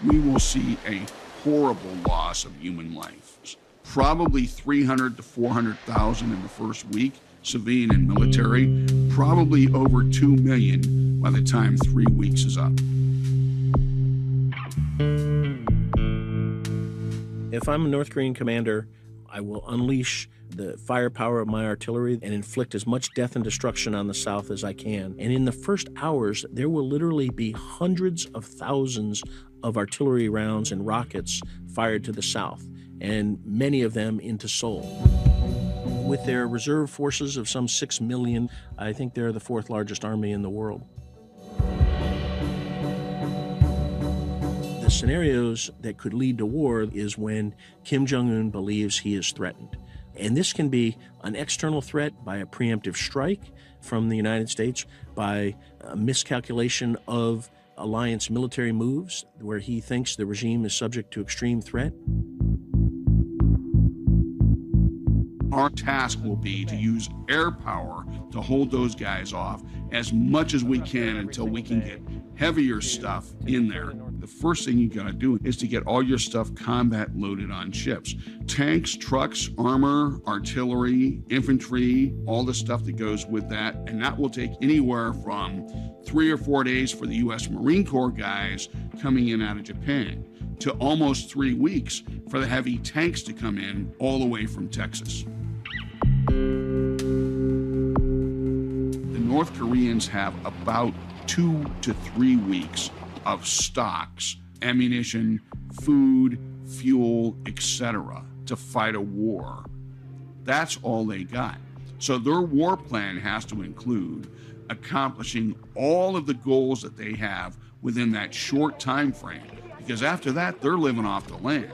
we will see a horrible loss of human life. Probably 300 to 400,000 in the first week, civilian and military, probably over 2 million by the time 3 weeks is up. If I'm a North Korean commander, I will unleash the firepower of my artillery and inflict as much death and destruction on the South as I can. And in the first hours, there will literally be hundreds of thousands of artillery rounds and rockets fired to the South, and many of them into Seoul. With their reserve forces of some 6 million, I think they're the fourth largest army in the world. The scenarios that could lead to war is when Kim Jong-un believes he is threatened. And this can be an external threat by a preemptive strike from the United States, by a miscalculation of alliance military moves where he thinks the regime is subject to extreme threat. Our task will be to use air power to hold those guys off as much as we can until we can get heavier stuff in there. The first thing you gotta do is to get all your stuff combat loaded on ships. Tanks, trucks, armor, artillery, infantry, all the stuff that goes with that. And that will take anywhere from 3 or 4 days for the US Marine Corps guys coming in out of Japan to almost 3 weeks for the heavy tanks to come in all the way from Texas. The North Koreans have about 2 to 3 weeks of stocks, ammunition, food, fuel, etc., to fight a war. That's all they got. So their war plan has to include accomplishing all of the goals that they have within that short time frame, because after that, they're living off the land.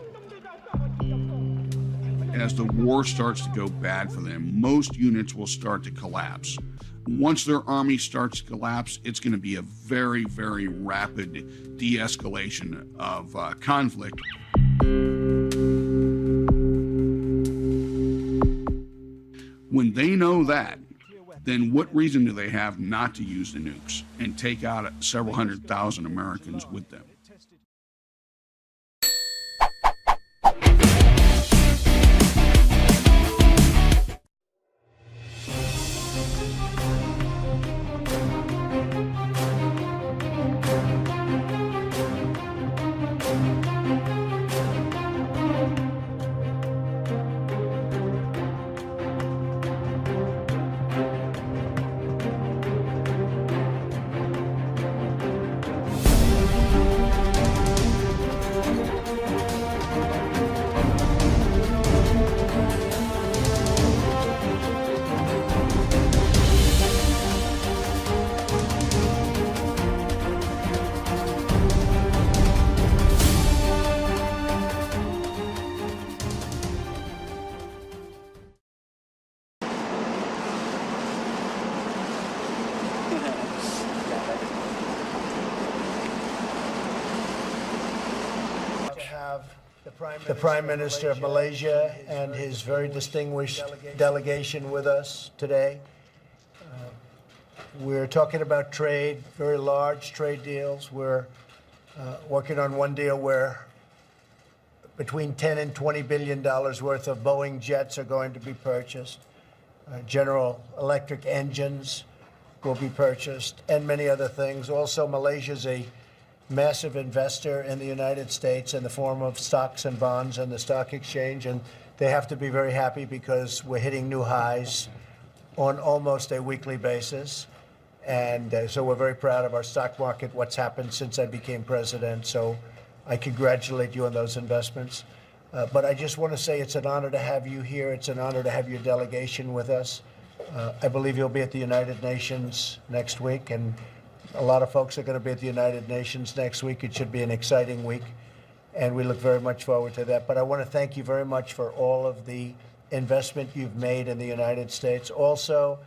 As the war starts to go bad for them, most units will start to collapse. Once their army starts to collapse, it's going to be a very, very rapid de-escalation of conflict. When they know that, then what reason do they have not to use the nukes and take out several 100,000 Americans with them? The Prime Minister of Malaysia and his very distinguished delegation with us today. We're talking about trade, very large trade deals. We're working on one deal where between 10 and $20 billion worth of Boeing jets are going to be purchased. General Electric engines will be purchased, and many other things. Also, Malaysia's a massive investor in the United States in the form of stocks and bonds and the stock exchange, and they have to be very happy because we're hitting new highs on almost a weekly basis. And so we're very proud of our stock market, what's happened since I became president. So I congratulate you on those investments. But I just want to say it's an honor to have you here. It's an honor to have your delegation with us. I believe you'll be at the United Nations next week, and a lot of folks are going to be at the United Nations next week. It should be an exciting week, and we look very much forward to that. But I want to thank you very much for all of the investment you've made in the United States. Also,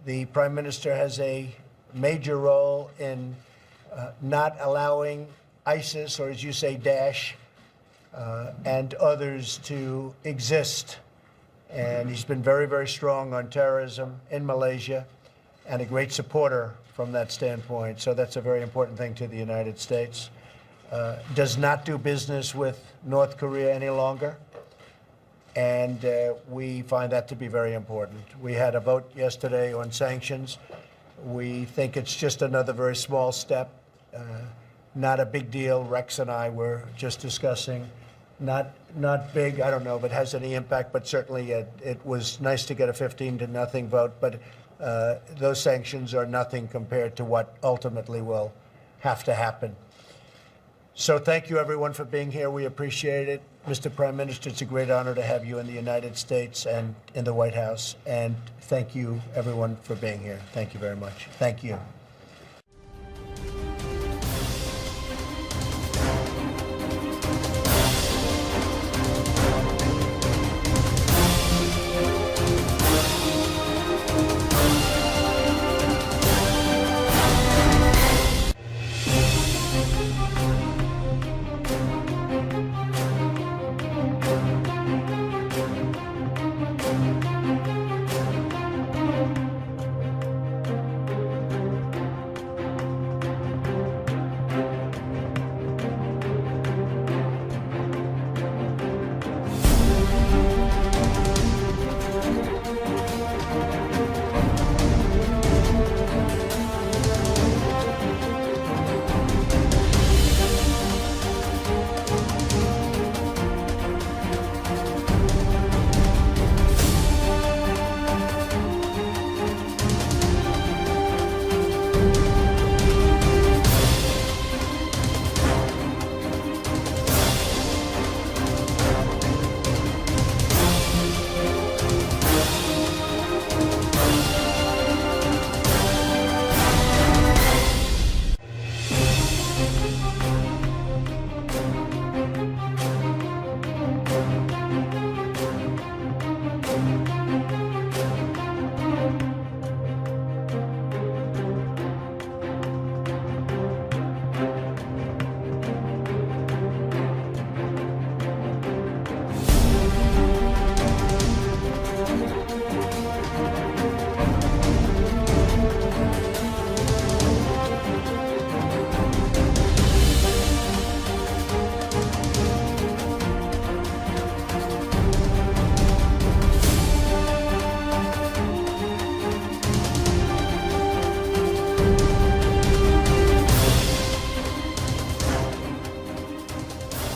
the Prime Minister has a major role in not allowing ISIS, or as you say, Daesh, and others to exist. And he's been very, very strong on terrorism in Malaysia and a great supporter from that standpoint. So that's a very important thing to the United States. does not do business with North Korea any longer. And we find that to be very important. We had a vote yesterday on sanctions. We think it's just another very small step, not a big deal. Rex and I were just discussing, not big, I don't know if it has any impact, but certainly it was nice to get a 15-0 vote. But those sanctions are nothing compared to what ultimately will have to happen. So thank you, everyone, for being here. We appreciate it. Mr. Prime Minister, it's a great honor to have you in the United States and in the White House. And thank you, everyone, for being here. Thank you very much. Thank you.